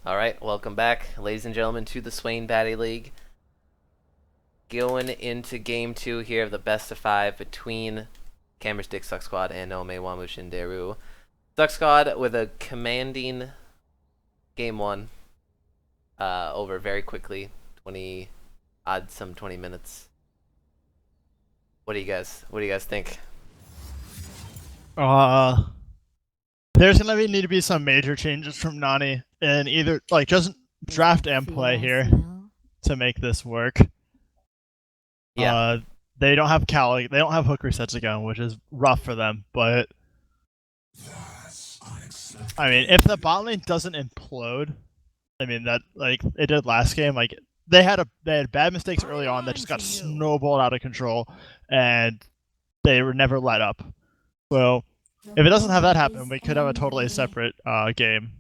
Alright, welcome back, ladies and gentlemen, to the Swain Batty League. Going into game 2 here of the best of 5 between Camberstick SUCC Squad and Ome Wamushin Deru. SUCC Squad with a commanding game 1 over very quickly, 20 minutes. What do you guys think? There's gonna need to be some major changes from NANI, and either just draft and play here to make this work. Yeah. They don't have Cali, they don't have hook resets again, which is rough for them. But I mean, if the bot lane doesn't implode, I mean that it did last game. They had bad mistakes early on that just got snowballed out of control, and they were never let up. So if it doesn't have that happen, we could have a totally separate game.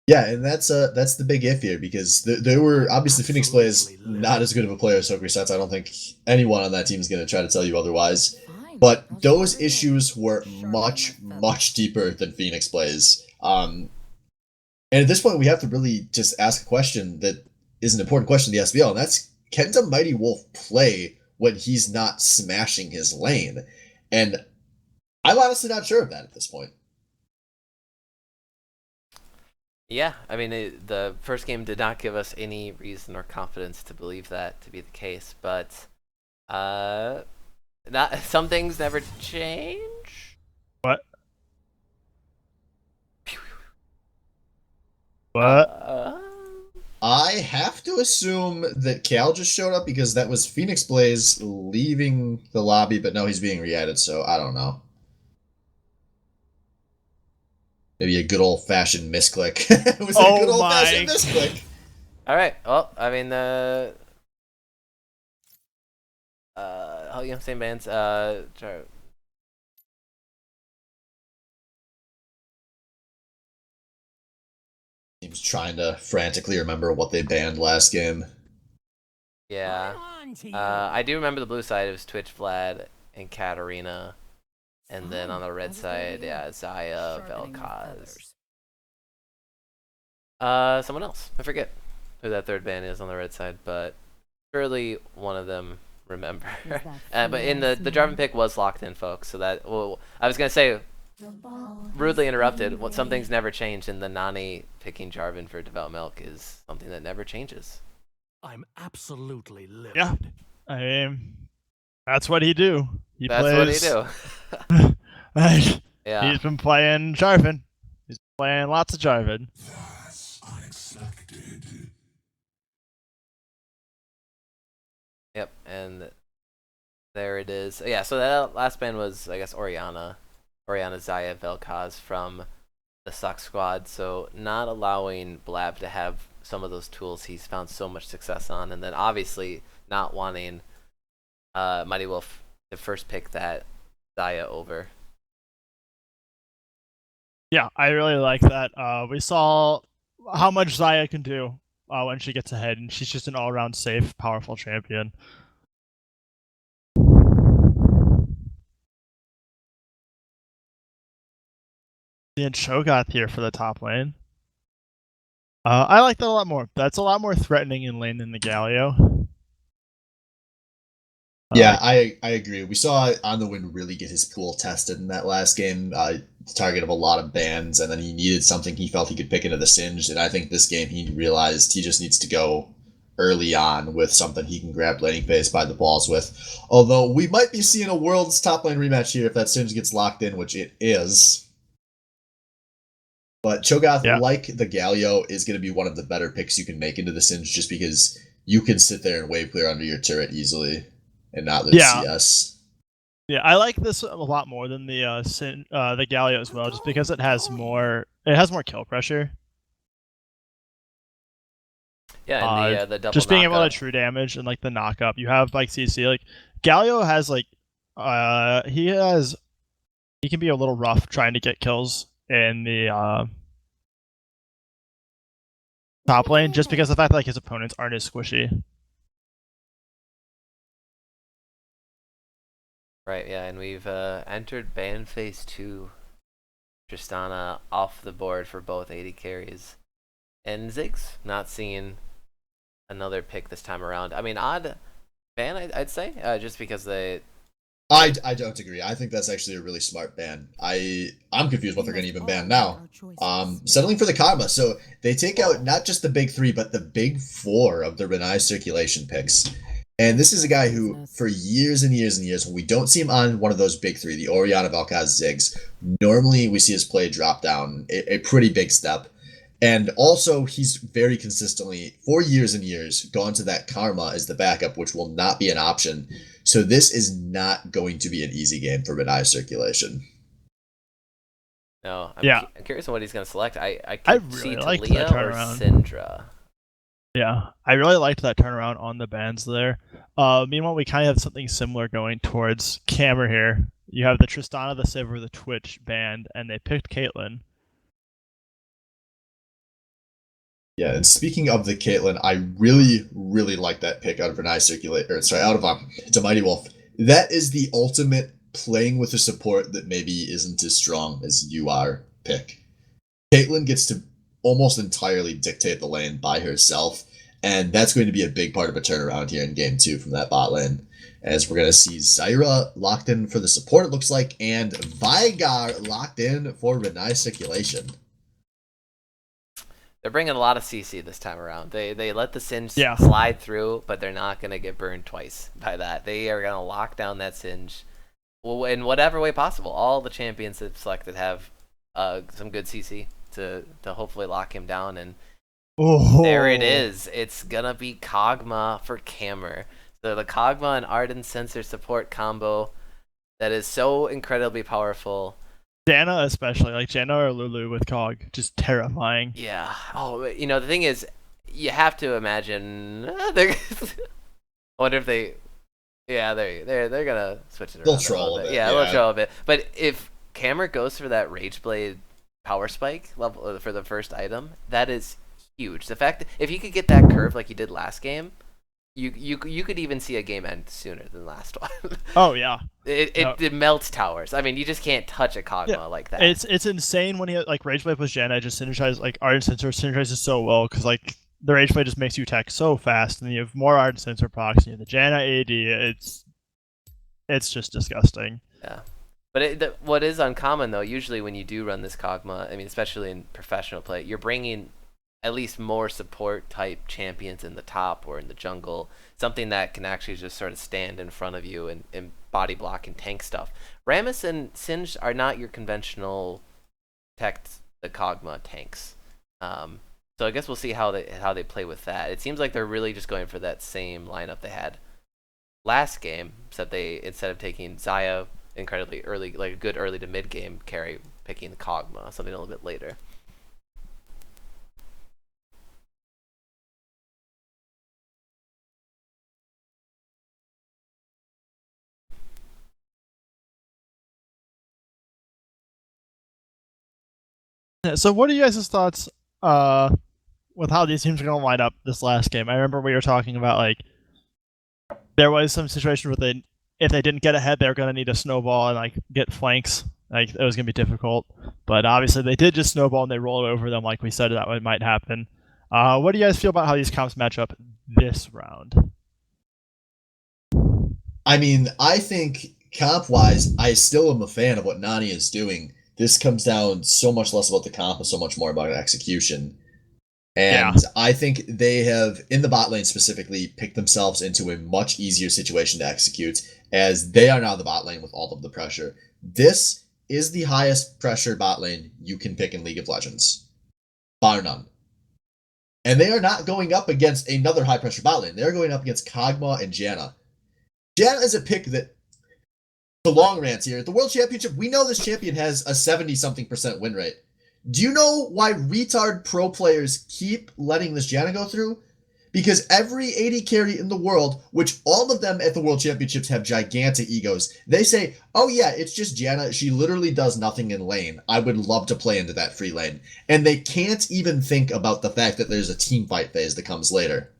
Yeah, and that's the big if here, because they were obviously Phoenix plays not as good of a player as hook resets. I don't think anyone on that team is going to try to tell you otherwise. But those issues were much deeper than Phoenix plays. And at this point, we have to really just ask a question that is an important question in the SBL, and that's, can the Mighty Wolf play when he's not smashing his lane? And I'm honestly not sure of that at this point. Yeah, I mean, the first game did not give us any reason or confidence to believe that to be the case, but some things never change. What? What? I have to assume that Cal just showed up because that was Phoenix Blaze leaving the lobby, but no, he's being re-added, so I don't know. Maybe a good old-fashioned misclick. It was a good old-fashioned misclick. Alright, well, I mean, you know, same bands, Team's trying to frantically remember what they banned last game. yeah. I do remember the blue side, it was Twitch, Vlad, and Katarina. And then on the red side, yeah, Zaya, Vel'Koz. Someone else. I forget who that third ban is on the red side, but surely one of them remember. But in the Jarvan pick was locked in, folks. So that, well, I was gonna say, rudely interrupted. What some things never change, and the Nani picking Jarvan for Devout Milk is something that never changes. I'm absolutely livid. Yeah, I mean, that's what he do. That's what he do. Yeah. He's been playing Jarvan. He's playing lots of Jarvan. That's unexpected. Yep, and there it is. Yeah, so that last ban was, I guess, Orianna, Zaya, Vel'Koz from the SUCC Squad. So not allowing Blab to have some of those tools he's found so much success on, and then obviously not wanting Mighty Wolf to first pick that Zaya over. Yeah, I really like that. We saw how much Zaya can do when she gets ahead, and she's just an all-around safe, powerful champion. And Cho'Gath here for the top lane. I like that a lot more. That's a lot more threatening in lane than the Galio. Yeah, I agree. We saw On the Wind really get his pool tested in that last game, the target of a lot of bans, and then he needed something he felt he could pick into the Singed, and I think this game he realized he just needs to go early on with something he can grab laning phase by the balls with. Although we might be seeing a World's top lane rematch here if that Singed gets locked in, which it is. But Cho'Gath, like the Galio, is going to be one of the better picks you can make into the Singed just because you can sit there and wave clear under your turret easily and not lose CS. Yeah, I like this a lot more than the Galio as well, just because it has more kill pressure. Yeah, and the double just being able to knock-up. true damage and the knock up. You have CC, Galio has he can be a little rough trying to get kills in the top lane, just because of the fact that his opponents aren't as squishy. Right, yeah, and we've entered ban phase 2. Tristana off the board for both AD carries. And Ziggs not seeing another pick this time around. I mean, odd ban, I'd say, just because they. I don't agree. I think that's actually a really smart ban. I'm confused what they're going to even ban now. Settling for the karma. So they take out not just the big three, but the big four of the Renai circulation picks. And this is a guy who, for years and years and years, when we don't see him on one of those big three, the Oriana, Valkaz, Ziggs, normally we see his play drop down a pretty big step. And also, he's very consistently, for years and years, gone to that karma as the backup, which will not be an option. So this is not going to be an easy game for Renai circulation. No, I'm curious on what he's going to select. I could really see liked Talia that or turnaround. Syndra. Yeah, I really liked that turnaround on the bans there. Meanwhile, we kind of have something similar going towards Camera here. You have the Tristana, the Sivir, the Twitch band, and they picked Caitlyn. Yeah, and speaking of the Caitlyn, I really, really like that pick out of Renai circulator. Sorry, out of it's a Mighty Wolf. That is the ultimate playing with a support that maybe isn't as strong as you are pick. Caitlyn gets to almost entirely dictate the lane by herself, and that's going to be a big part of a turnaround here in game 2 from that bot lane, as we're going to see Zyra locked in for the support, it looks like, and Veigar locked in for Renai circulation. They're bringing a lot of CC this time around. They let the Singe slide through, but they're not going to get burned twice by that. They are going to lock down that Singe in whatever way possible. All the champions they've selected have some good CC to hopefully lock him down, and there it is. It's going to be Kog'Maw for Camer. So the Kog'Maw and Ardent Sensor support combo that is so incredibly powerful. Janna especially, like Janna or Lulu with Cog, just terrifying. Yeah. Oh, you know, the thing is, you have to imagine. I wonder if they. Yeah, they're gonna switch it around. They'll troll a bit. Yeah, they'll troll a bit. But if Cameron goes for that Rageblade power spike level for the first item, that is huge. The fact that if he could get that curve like he did last game, you could even see a game end sooner than last one. Oh yeah. It melts towers. I mean, you just can't touch a Kog'Maw like that. It's insane when he like Rageblade plus Janna just synergizes like Ardent Sensor synergizes so well because like the Rageblade just makes you attack so fast, and then you have more Ardent Sensor procs, and you have the Janna AD. It's just disgusting. Yeah. But what is uncommon though, usually when you do run this Kog'Maw, I mean, especially in professional play, you're bringing at least more support type champions in the top or in the jungle, something that can actually just sort of stand in front of you and body block and tank stuff. Rammus and Singe are not your conventional protect the Kog'Maw tanks. So I guess we'll see how they play with that. It seems like they're really just going for that same lineup they had last game, except they, instead of taking Xayah incredibly early, like a good early to mid game carry, picking the Kog'Maw, something a little bit later. So what are you guys' thoughts with how these teams are going to line up this last game? I remember we were talking about like there was some situation where if they didn't get ahead, they were going to need a snowball and like get flanks. Like it was going to be difficult, but obviously they did just snowball and they rolled over them like we said that might happen. What do you guys feel about how these comps match up this round? I mean, I think comp-wise, I still am a fan of what NANI is doing. This comes down so much less about the comp and so much more about execution. And I think they have, in the bot lane specifically, picked themselves into a much easier situation to execute, as they are now the bot lane with all of the pressure. This is the highest pressure bot lane you can pick in League of Legends. Bar none. And they are not going up against another high pressure bot lane. They're going up against Kog'Maw and Janna. Janna is a pick that, the long rants here, at the World Championship, we know this champion has a 70-something% win rate. Do you know why retard pro players keep letting this Janna go through? Because every AD carry in the world, which all of them at the World Championships have gigantic egos, they say, oh yeah, it's just Janna, she literally does nothing in lane. I would love to play into that free lane. And they can't even think about the fact that there's a team fight phase that comes later.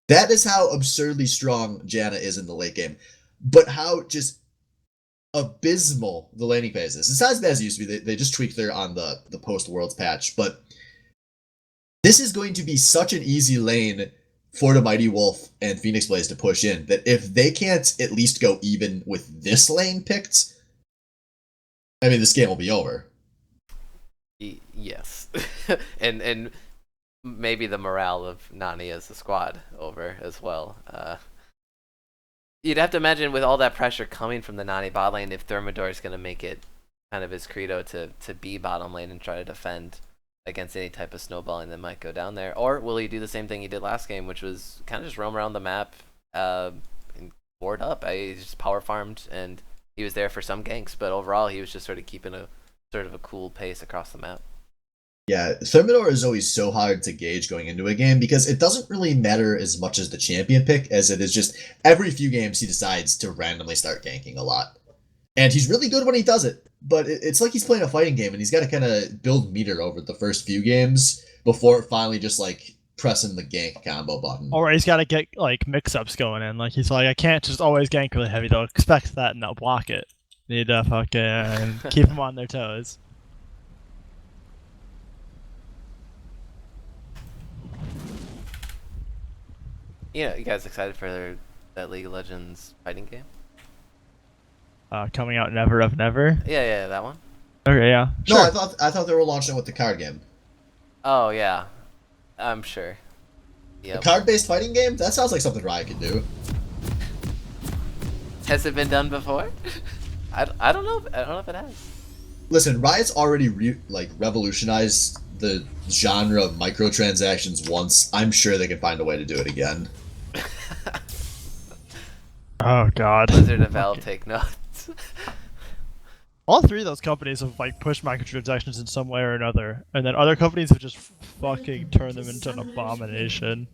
That is how absurdly strong Janna is in the late game. But how just abysmal the laning phase is. It's not as bad as it used to be. They just tweaked there on the post-Worlds patch, but this is going to be such an easy lane for the Mighty Wolf and Phoenix Blaze to push in that if they can't at least go even with this lane picked, I mean, this game will be over. Yes. and maybe the morale of NANI as a squad over as well. You'd have to imagine with all that pressure coming from the NANI bot lane, if Thermidor is going to make it kind of his credo to be bottom lane and try to defend against any type of snowballing that might go down there. Or will he do the same thing he did last game, which was kind of just roam around the map and board up. He just power farmed, and he was there for some ganks, but overall he was just sort of keeping a sort of a cool pace across the map. Yeah, Thermidor is always so hard to gauge going into a game because it doesn't really matter as much as the champion pick as it is just every few games he decides to randomly start ganking a lot. And he's really good when he does it, but it's like he's playing a fighting game and he's got to kind of build meter over the first few games before finally just like pressing the gank combo button. Or he's got to get like mix-ups going in. Like he's like, I can't just always gank really heavy. They'll expect that and they'll block it. Need to fucking keep them on their toes. You know, you guys excited for that League of Legends fighting game? Coming out Never of Never. Yeah, that one. Okay, yeah. No, Sure. I thought they were launching it with the card game. Oh yeah, I'm sure. Yeah. The card-based fighting game? That sounds like something Riot could do. Has it been done before? I don't know. I don't know if it has. Listen, Riot's already revolutionized the genre of microtransactions once. I'm sure they can find a way to do it again. Oh god. Blizzard and Valve take notes. All three of those companies have like pushed microtransactions in some way or another, and then other companies have just fucking turned them into an abomination.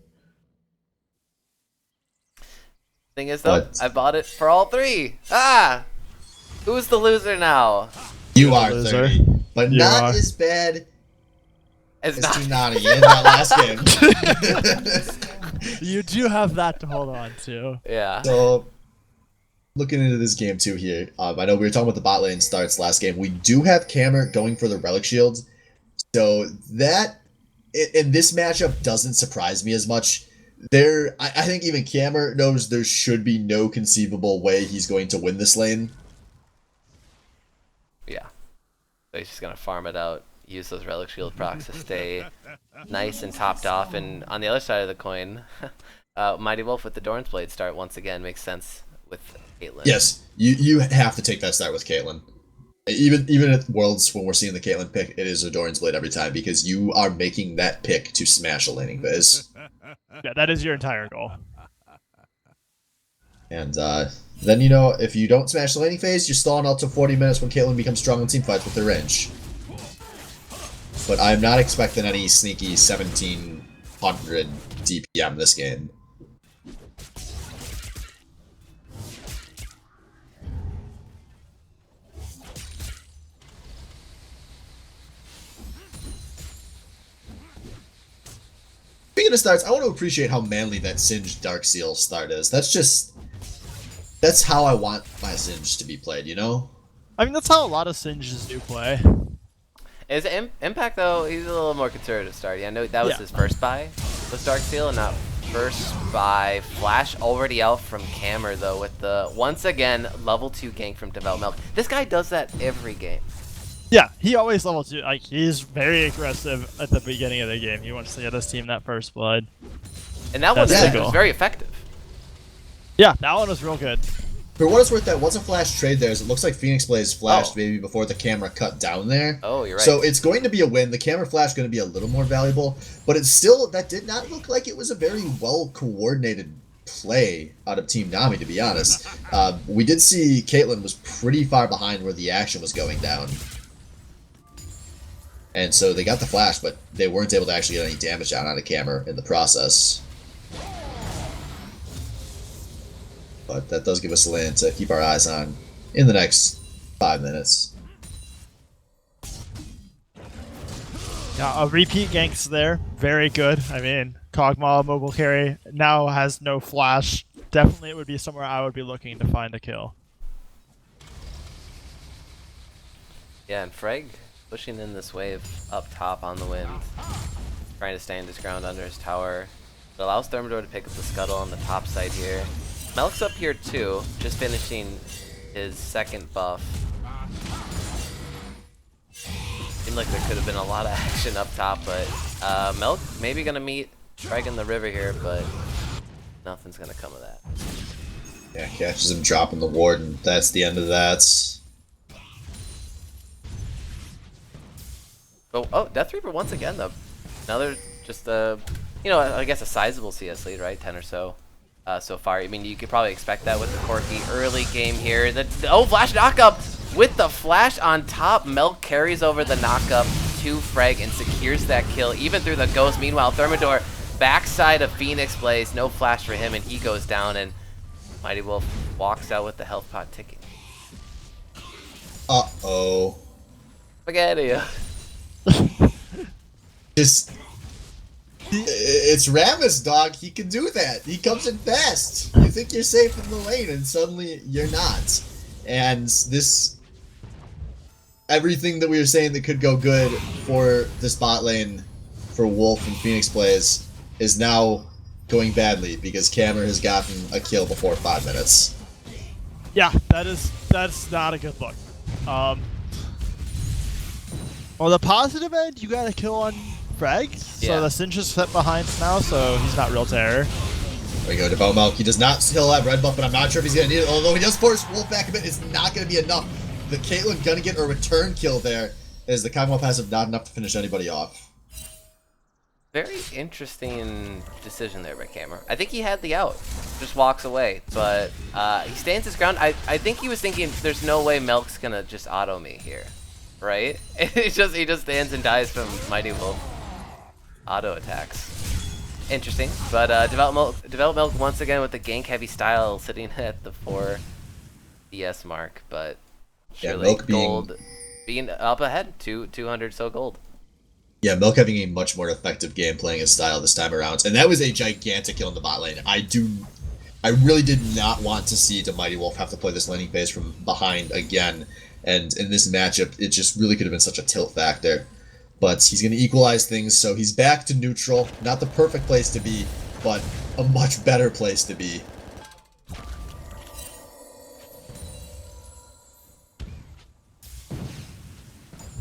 Thing is, though, I bought it for all three. Ah, who's the loser now? You are 30, but you not are. as bad It's as not. Tunani in that last game. You do have that to hold on to. Yeah. So, looking into this game too here, I know we were talking about the bot lane starts last game. We do have Cameron going for the Relic Shields, so that in this matchup doesn't surprise me as much. I think even Cameron knows there should be no conceivable way he's going to win this lane. Yeah. So he's just gonna farm it out, use those Relic Shield procs to stay nice and topped off. And on the other side of the coin, Mighty Wolf with the Dorn's Blade start once again makes sense with Caitlyn. Yes, you have to take that start with Caitlyn. Even at Worlds, when we're seeing the Caitlyn pick, it is a Doran's Blade every time because you are making that pick to smash a laning phase. Yeah, that is your entire goal. And then, if you don't smash the laning phase, you're stalling out to 40 minutes when Caitlyn becomes strong in teamfights with their range. But I'm not expecting any sneaky 1700 DPM this game. Speaking of starts, I want to appreciate how manly that Singed Dark Seal start is. That's how I want my Singed to be played, you know? I mean, that's how a lot of Singes do play. Is Impact though? He's a little more conservative start. Yeah, I know that was his first buy with Dark Seal, and not first buy. Flash already out from Cammer though with the once again level 2 gank from Devout Milk. This guy does that every game. Yeah, he always level 2. Like, he's very aggressive at the beginning of the game. He wants to get his team that first blood. And that one That's was very effective. Yeah, that one was real good. For what it's worth, that was a flash trade there. As it looks like Phoenix Blaze flashed maybe before the camera cut down there. Oh, you're right. So it's going to be a win. The camera flash is going to be a little more valuable, but it's still, that did not look like it was a very well coordinated play out of Team Nami, to be honest. We did see Caitlyn was pretty far behind where the action was going down. And so they got the flash, but they weren't able to actually get any damage down on the camera in the process. But that does give us a lane to keep our eyes on in the next 5 minutes. Yeah, a repeat ganks there. Very good. I mean, Kog'Maw mobile carry now has no flash. Definitely it would be somewhere I would be looking to find a kill. Yeah, and Freg pushing in this wave up top on the wind, trying to stand his ground under his tower. It allows Thermidor to pick up the scuttle on the top side here. Melk's up here too, just finishing his second buff. Seemed like there could have been a lot of action up top, but Melk maybe gonna meet Freg in the river here, but nothing's gonna come of that. Yeah, catches him dropping the ward, and that's the end of that. Oh, Death Reaper once again though. Another just you know, I guess a sizable CS lead, right? 10 or so. So far. I mean, you could probably expect that with the Corki early game here. Oh, flash knockup with the flash on top. Melk carries over the knockup to Freg and secures that kill, even through the ghost. Meanwhile, Thermidor backside of Phoenix Blaze, no flash for him, and he goes down. And Mighty Wolf walks out with the health pot ticking. Uh-oh. Spaghetti. Just... It's Rammus, dog. He can do that. He comes in fast. You think you're safe in the lane, and suddenly you're not. And this... Everything that we were saying that could go good for this bot lane for Wolf and Phoenix Blaze is now going badly because Cammer has gotten a kill before 5 minutes. Yeah, that's not a good look. On the positive end, you got a kill on Freg, Yeah. so the Singe is set behind now, so he's not real terror. There we go, Devout Milk. He does not still have red buff, but I'm not sure if he's going to need it. Although he does force Wolf back a bit, it's not going to be enough. The Caitlyn going to get a return kill there. Is the Kagamo passive not enough to finish anybody off? Very interesting decision there by Cameron. I think he had the out, just walks away, but he stands his ground. I think he was thinking, there's no way Melk's gonna just auto me here, right? he just stands and dies from Mighty Wolf auto attacks. Interesting, but Develop Milk once again with the gank heavy style, sitting at the 4 DS mark, but surely Milk gold being up ahead, 200 so gold. Yeah, Milk having a much more effective game playing his style this time around. And that was a gigantic kill in the bot lane. I really did not want to see the Mighty Wolf have to play this laning phase from behind again. And in this matchup, it just really could have been such a tilt factor. But he's going to equalize things, so he's back to neutral. Not the perfect place to be, but a much better place to be.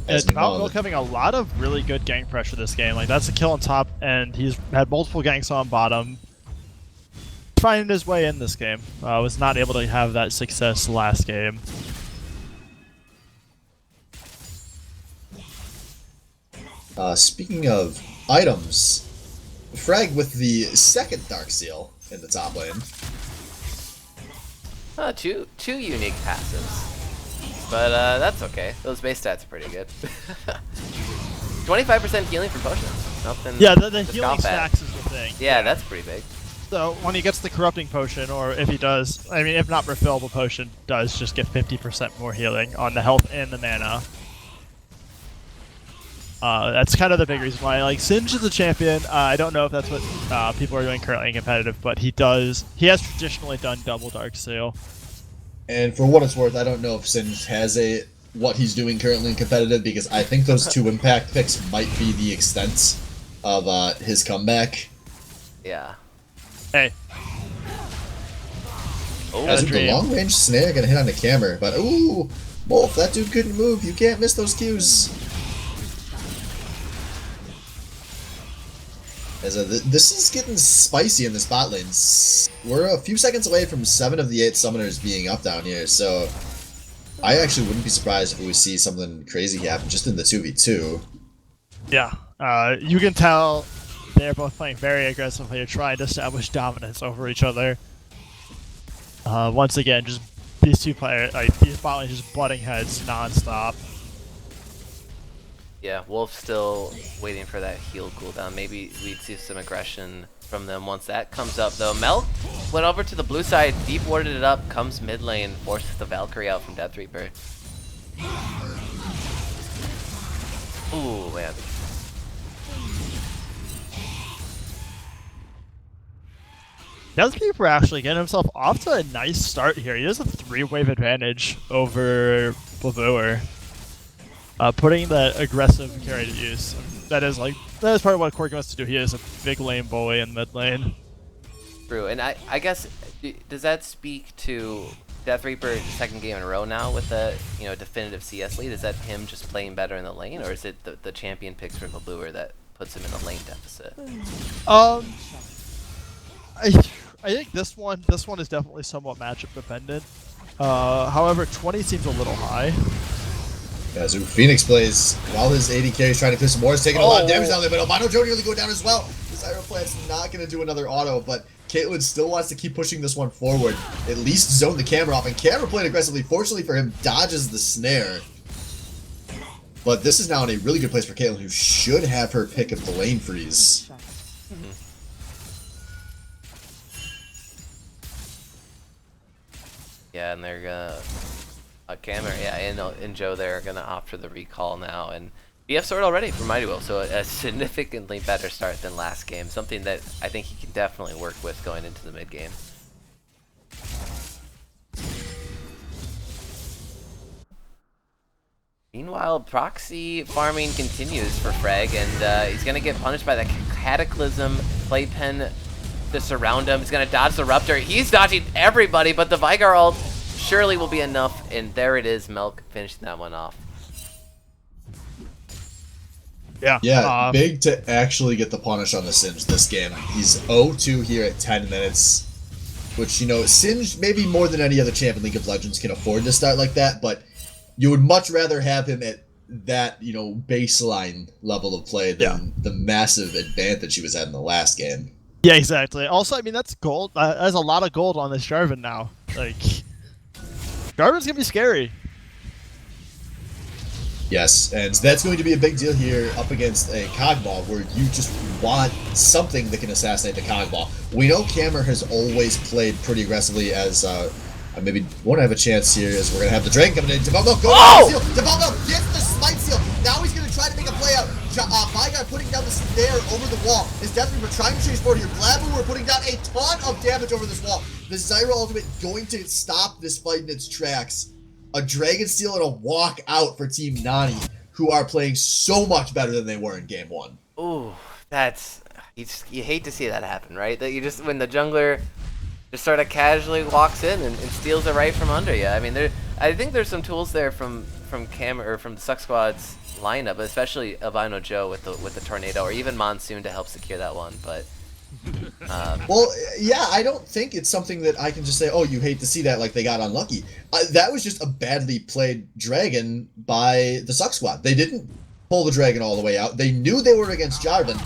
Devout Milk having a lot of really good gank pressure this game. Like, that's a kill on top, and he's had multiple ganks on bottom. Finding his way in this game. Was not able to have that success last game. Speaking of items, Frag with the second Dark Seal in the top lane. Two unique passives. But that's okay. Those base stats are pretty good. 25% healing from potions. Nothing. Yeah, the to healing scoff at. stacks is the thing. Yeah, that's pretty big. So when he gets the corrupting potion, or if he does, I mean, if not refillable potion, does just get 50% more healing on the health and the mana. That's kind of the big reason why. Like, Singe is a champion. I don't know if that's what people are doing currently in competitive, but he has traditionally done double Dark Seal. And for what it's worth, I don't know if Singe has what he's doing currently in competitive, because I think those 2 impact picks might be the extent of his comeback. Yeah. Hey. Oh, As with the long range snare gonna hit on the camera, but ooh, Wolf, that dude couldn't move. You can't miss those cues. This is getting spicy in this bot lane. We're a few seconds away from 7 of the 8 summoners being up down here, so I actually wouldn't be surprised if we see something crazy happen just in the 2v2. Yeah, you can tell they're both playing very aggressively, trying to establish dominance over each other. Once again, just these two players, like these bot lanes, just butting heads non-stop. Yeah, Wolf's still waiting for that heal cooldown. Maybe we'd see some aggression from them once that comes up, though. Melk went over to the blue side, deep warded it up, comes mid lane, forces the Valkyrie out from Death Reaper. Ooh, man. Death Reaper actually getting himself off to a nice start here. He has a 3-wave advantage over Blavur. putting that aggressive carry to use. That is part of what Corki wants to do. He is a big lane bully in mid lane. True, and I guess, does that speak to Death Reaper second game in a row now with the definitive CS lead? Is that him just playing better in the lane, or is it the champion picks from the bluer that puts him in the lane deficit? I think this one is definitely somewhat matchup dependent. However, 20 seems a little high. Yeah, so Phoenix plays while his AD carry is trying to push some more. He's taking a lot of damage down there, but Albino Joe nearly go down as well. The Zyro Plant's not going to do another auto, but Caitlyn still wants to keep pushing this one forward. At least zone the camera off, and camera playing aggressively. Fortunately for him, dodges the snare. But this is now in a really good place for Caitlyn, who should have her pick of the lane freeze. Yeah, and they're gonna camera, yeah, and Joe they're gonna opt for the recall now, and BF sword already for Mighty Will, so a significantly better start than last game. Something that I think he can definitely work with going into the mid game. Meanwhile, proxy farming continues for Frag, and he's gonna get punished by the Cataclysm playpen to surround him. He's gonna dodge the Ruptor. He's dodging everybody, but the Vigar ult surely will be enough, and there it is. Milk finishing that one off. Yeah, big to actually get the punish on the Singe this game. He's 0-2 here at 10 minutes, which, Singe maybe more than any other champ in League of Legends can afford to start like that, but you would much rather have him at that, baseline level of play than the massive advantage he was at in the last game. Yeah, exactly. Also, I mean, that's gold. There's a lot of gold on this Jarvan now. Jarvan's gonna be scary. Yes, and that's going to be a big deal here up against a Kog'Maw, where you just want something that can assassinate the Kog'Maw. We know Cameron has always played pretty aggressively as, maybe won't have a chance here as we're going to have the Dragon coming in. Development, go down the seal. Development gets the Smite Seal. Now he's going to try to make a play out. Vigar putting down the snare over the wall. His Death Reaper trying to chase forward here. Blabu, we're putting down a ton of damage over this wall. The Zyro ultimate going to stop this fight in its tracks. A Dragon Steel and a walk out for Team NANI, who are playing so much better than they were in Game 1. Ooh, that's... You hate to see that happen, right? That when the jungler just sort of casually walks in and steals it right from under you. I mean, I think there's some tools there from Cam or from the SUCC squad's lineup, especially Albino Joe with the tornado, or even Monsoon to help secure that one. But well, yeah, I don't think it's something that I can just say, oh, you hate to see that, like they got unlucky. That was just a badly played Dragon by the SUCC squad. They didn't pull the Dragon all the way out. They knew they were against Jarvan.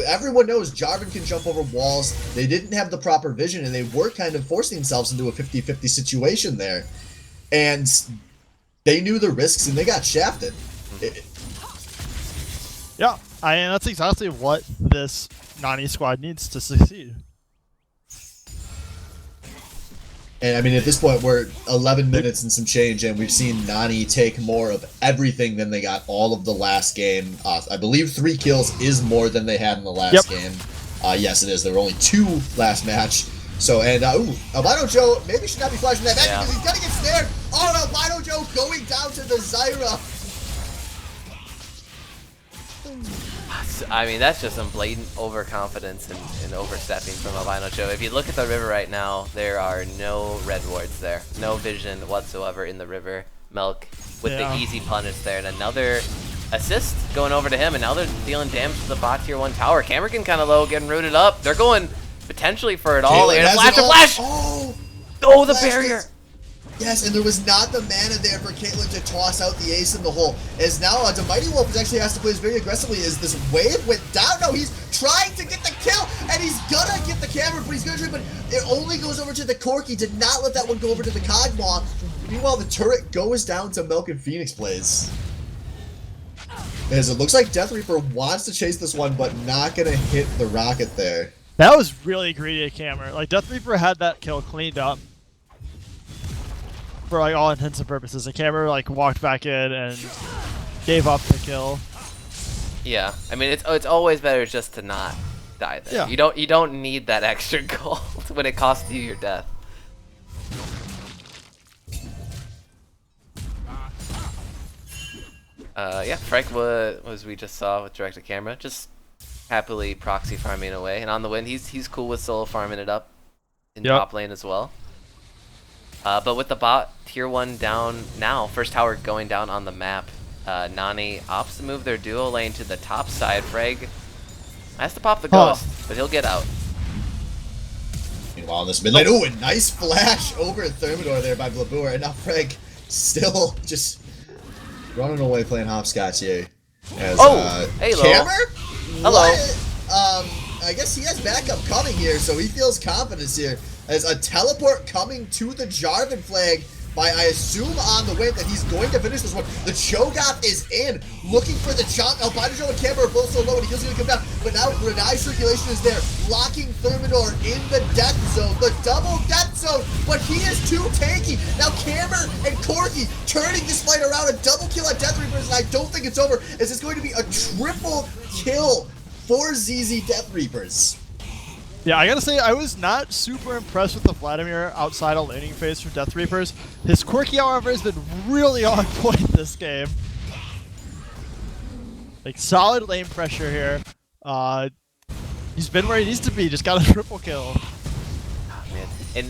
Everyone knows Jarvan can jump over walls. They didn't have the proper vision, and they were kind of forcing themselves into a 50-50 situation there. And they knew the risks, and they got shafted. Yeah, and that's exactly what this NANI squad needs to succeed. And I mean, at this point, we're 11 minutes and some change, and we've seen NANI take more of everything than they got all of the last game. I believe 3 kills is more than they had in the last game. Yes, it is. There were only 2 last match. So, and, Albino Joe maybe should not be flashing that back because he's gonna get snared. Oh, Albino Joe going down to the Zyra. I mean, that's just some blatant overconfidence and overstepping from Albino Joe. If you look at the river right now, there are no red wards there. No vision whatsoever in the river. Milk with the easy punish there. And another assist going over to him. And now they're dealing damage to the bot tier 1 tower. Cameron kind of low, getting rooted up. They're going potentially for it all. And flash! Oh, the barrier! Yes, and there was not the mana there for Caitlyn to toss out the ace in the hole. As now, the Mighty Wolf actually has to play this very aggressively as this wave went down. No, he's trying to get the kill, and he's gonna get the camera, but he's gonna try, but it only goes over to the Corki. Did not let that one go over to the Kog'Maw. Meanwhile, the turret goes down to Milk and Phoenix plays. As it looks like Death Reaper wants to chase this one, but not gonna hit the rocket there. That was really greedy of Cameron. Like, Death Reaper had that kill cleaned up. For like all intents and purposes, the camera like walked back in and gave up the kill. Yeah, I mean it's always better just to not die there. Yeah. You don't need that extra gold when it costs you your death. Yeah, Frank was we just saw with direct to camera, just happily proxy farming away, and on the win, he's cool with solo farming it up in top lane as well. But with the bot tier 1 down now, first tower going down on the map, NANI opts to move their duo lane to the top side. Frag has to pop the ghost, but he'll get out. Meanwhile, in this mid lane, ooh, a nice flash over Thermidor there by Blabour, and now Frag still just running away playing hopscotch here. As, hey, Cammer? Hello. I guess he has backup coming here, so he feels confidence here. As a teleport coming to the Jarvan flag by, I assume, on the way that he's going to finish this one. The Cho'Gath is in, looking for the chomp. Albino and Camber are both so low, and he's going to come down. But now Renai circulation is there, locking Thermidor in the death zone, the double death zone. But he is too tanky. Now Camber and Corki turning this fight around, a double kill on Death Reapers, and I don't think it's over, as it's going to be a triple kill for ZZ Death Reapers. Yeah, I gotta say, I was not super impressed with the Vladimir outside of laning phase for Death Reapers. His Quirky, however, has been really on point this game. Like, solid lane pressure here. He's been where he needs to be, just got a triple kill. Oh, man. And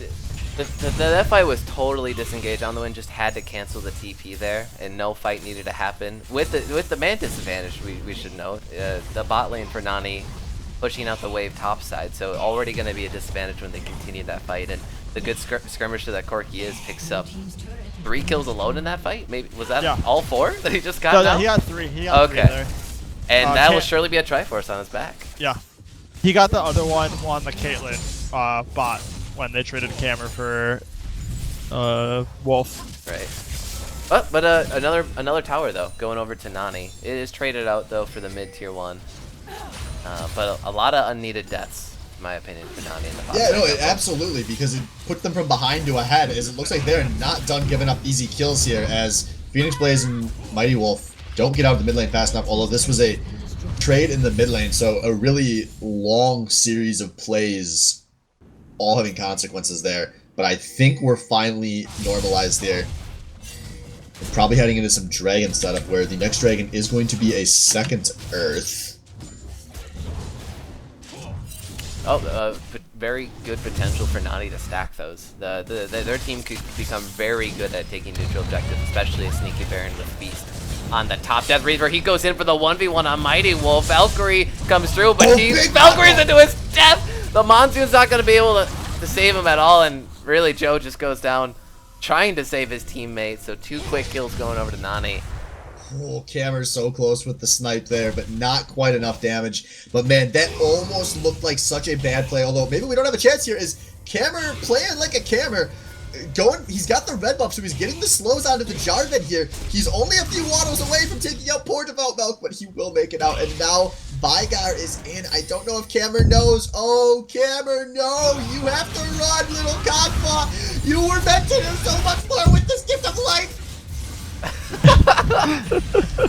that fight was totally disengaged on the win, just had to cancel the TP there, and no fight needed to happen. With the man disadvantage, we should note, the bot lane for NANI pushing out the wave top side, so already going to be a disadvantage when they continue that fight. And the good skirmisher that Corki is picks up 3 kills alone in that fight. Maybe was that all 4 that he just got? No, he got 3. He got 3 there. And that will surely be a Triforce on his back. Yeah, he got the other one on the Caitlyn bot when they traded Cammer for Wolf. Right. But another tower though going over to NANI. It is traded out though for the mid tier 1. But a lot of unneeded deaths, in my opinion, for NANI in the bot. Yeah, no, absolutely, because it put them from behind to ahead, as it looks like they're not done giving up easy kills here, as Phoenix Blaze and Mighty Wolf don't get out of the mid lane fast enough, although this was a trade in the mid lane, so a really long series of plays all having consequences there. But I think we're finally normalized here. We're probably heading into some dragon setup, where the next dragon is going to be a second Earth. Very good potential for NANI to stack those. Their team could become very good at taking neutral objectives, especially a Sneaky Baron with Feast on the top. Death Reaper, he goes in for the 1v1 on Mighty Wolf. Valkyrie comes through, but Valkyrie's into his death! The Monsoon's not going to be able to save him at all, and really Joe just goes down trying to save his teammate, so 2 quick kills going over to NANI. Oh, Cammer's so close with the snipe there, but not quite enough damage. But man, that almost looked like such a bad play, although maybe we don't have a chance here. Is Cammer playing like a Cammer? He's got the red buff, so he's getting the slows onto the Jarvan here. He's only a few waddles away from taking out poor Devout Milk, but he will make it out. And now Vygar is in. I don't know if Cammer knows. Oh, Cammer, no! You have to run, little cockpaw! You were meant to do so much more with this gift of life!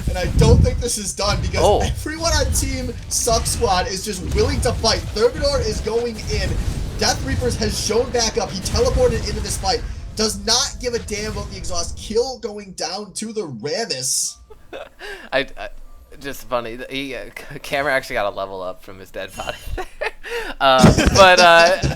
And I don't think this is done, because everyone on Team SUCC Squad is just willing to fight. Thermidor is going in. Death Reapers has shown back up. He teleported into this fight. Does not give a damn about the exhaust. Kill going down to the Rammus. Just funny. Camera actually got a level up from his dead body there. But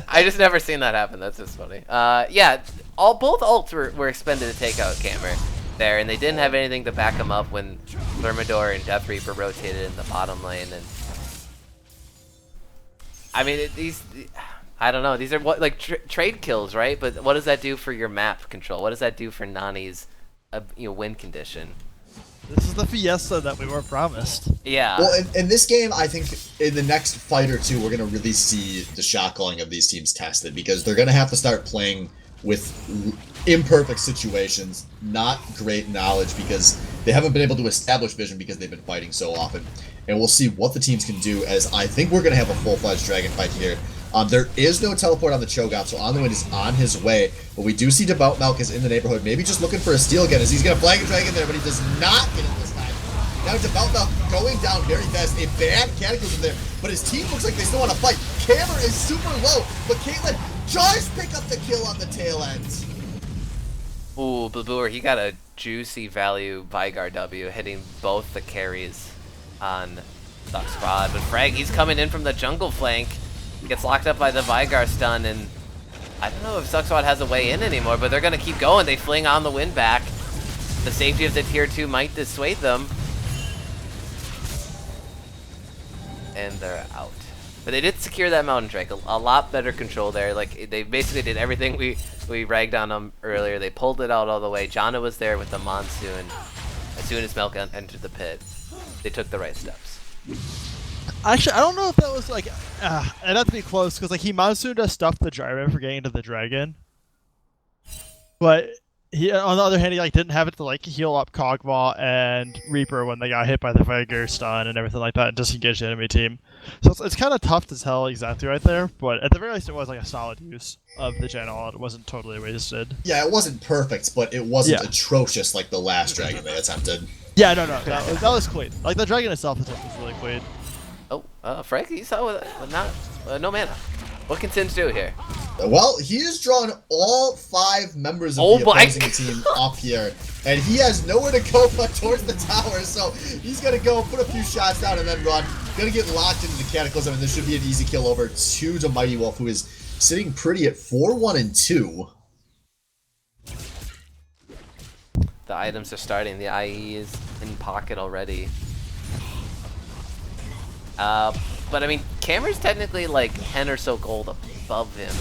I just never seen that happen. That's just funny. Yeah, both ults were expended to take out Camera there, and they didn't have anything to back him up when Thermidor and Death Reaper rotated in the bottom lane. And I mean, I don't know. These are like trade kills, right? But what does that do for your map control? What does that do for NANI's win condition? This is the fiesta that we were promised. Yeah. Well, in this game, I think in the next fight or two, we're going to really see the shot calling of these teams tested, because they're going to have to start playing with imperfect situations, not great knowledge, because they haven't been able to establish vision because they've been fighting so often. And we'll see what the teams can do, as I think we're going to have a full-fledged dragon fight here. There is no teleport on the Cho'Gath, so Onwin is on his way. But we do see Devout Milk is in the neighborhood, maybe just looking for a steal again, as he's going to flag a dragon there, but he does not get it this time. Now Devout Milk going down very fast. A bad cataclysm there, but his team looks like they still want to fight. Camera is super low, but Caitlyn just pick up the kill on the tail end. Ooh, Babur, he got a juicy value Vygar W, hitting both the carries on SUCC Squad. But Frag, he's coming in from the jungle flank. Gets locked up by the Vygar stun, and I don't know if SUCC Squad has a way in anymore, but they're going to keep going. They fling on the win back. The safety of the tier 2 might dissuade them. And they're out. But they did secure that Mountain Drake. A lot better control there. Like, they basically did everything we ragged on them earlier. They pulled it out all the way. Jana was there with the Monsoon. As soon as Melk entered the pit, they took the right steps. Actually, I don't know if that was like... it had to be close, because like he Monsooned to stuff the Gyro for getting into the Dragon. But he, on the other hand, he like didn't have it to like heal up Kog'Maw and Reaper when they got hit by the Vygar stun and everything like that and disengage the enemy team. So it's kind of tough to tell exactly right there, but at the very least it was like a solid use of the channel. It wasn't totally wasted. Yeah, it wasn't perfect, but it wasn't atrocious like the last Dragon they attempted. Yeah, no, that was clean. Like the Dragon itself was really clean. Oh, Frank, you saw with not no mana. What can Sins do here? Well, he has drawn all 5 members of the opposing team up here, and he has nowhere to go but towards the tower, so he's going to go put a few shots down and then run. Going to get locked into the Cataclysm, and this should be an easy kill over to the Mighty Wolf, who is sitting pretty at 4-1-2. The items are starting. The IE is in pocket already. But I mean, Cameron's technically like 10 or so gold above him.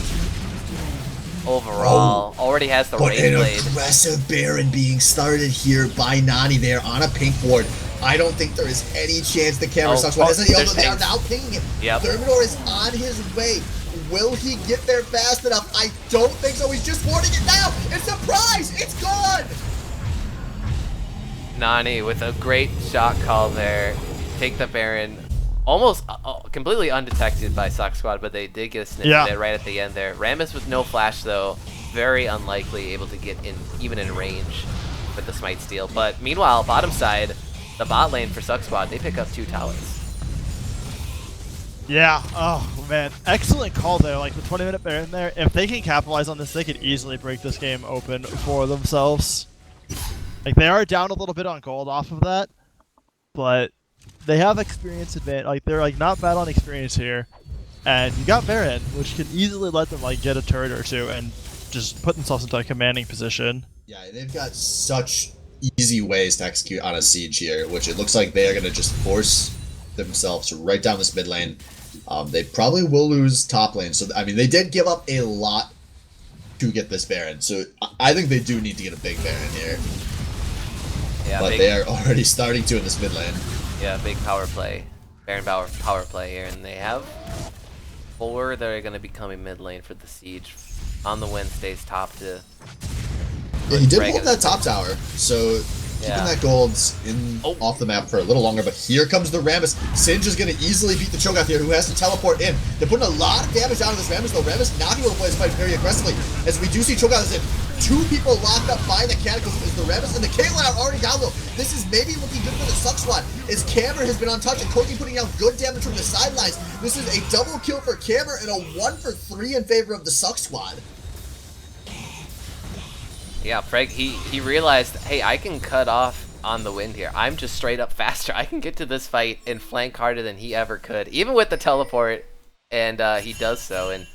Overall, already has the Rage Blade. An aggressive Baron being started here by NANI there on a pink ward. I don't think there is any chance that Cameron sucks one. They are now pinging him. Yep. Thermidor is on his way. Will he get there fast enough? I don't think so. He's just warding it now. And surprise, it's gone. NANI with a great shot call there. Take the Baron. Almost completely undetected by SUCC Squad, but they did get a sniff there right at the end there. Rammus with no flash though, very unlikely able to get in even in range with the Smite Steal. But meanwhile, bottom side, the bot lane for SUCC Squad, they pick up 2 towers. Yeah, oh man, excellent call there. Like the 20-minute Baron there, if they can capitalize on this, they could easily break this game open for themselves. Like they are down a little bit on gold off of that, but they have experience advantage. Like they're like not bad on experience here, and you got Baron, which can easily let them like get a turret or two and just put themselves into a commanding position. Yeah, they've got such easy ways to execute on a siege here, which it looks like they are going to just force themselves right down this mid lane. They probably will lose top lane, so I mean they did give up a lot to get this Baron, so I think they do need to get a big Baron here. Yeah, but they are already starting to in this mid lane. Yeah, big power play. Baron power play here, and they have 4 that are going to be coming mid lane for the siege. On the win, stays top to... Yeah, he did hold that top tower, so keeping that gold off the map for a little longer, but here comes the Rammus. Singe is going to easily beat the Cho'Gath here, who has to teleport in. They're putting a lot of damage out of this Rammus, though. Rammus not able to play this fight very aggressively, as we do see Cho'Gath is in. 2 people locked up by the Cataclysm is the Rammus and the Caitlyn are already down low. This is maybe looking good for the SUCC Squad, as Cameron has been untouched and Koki putting out good damage from the sidelines. This is a double kill for Cameron and a 1 for 3 in favor of the SUCC Squad. Yeah, Freg, he realized, hey, I can cut off on the wind here. I'm just straight up faster. I can get to this fight and flank harder than he ever could, even with the teleport, and he does so and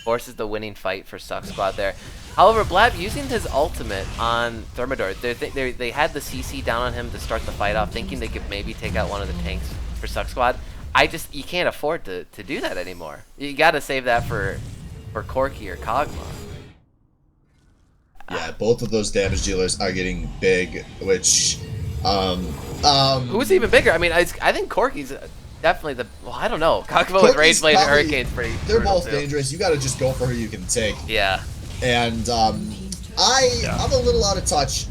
forces the winning fight for SUCC Squad there. However, Blab using his ultimate on Thermidor, they had the CC down on him to start the fight off, thinking they could maybe take out one of the tanks for SUCC Squad. You can't afford to do that anymore. You got to save that for Corki or Kog'Maw. Yeah, both of those damage dealers are getting big, which, who's even bigger? I mean, I think Corki's definitely the, well, I don't know. Kog'Maw with Rage Blade and Hurricane's pretty They're both dangerous. You gotta just go for who you can take. Yeah. And, I'm a little out of touch,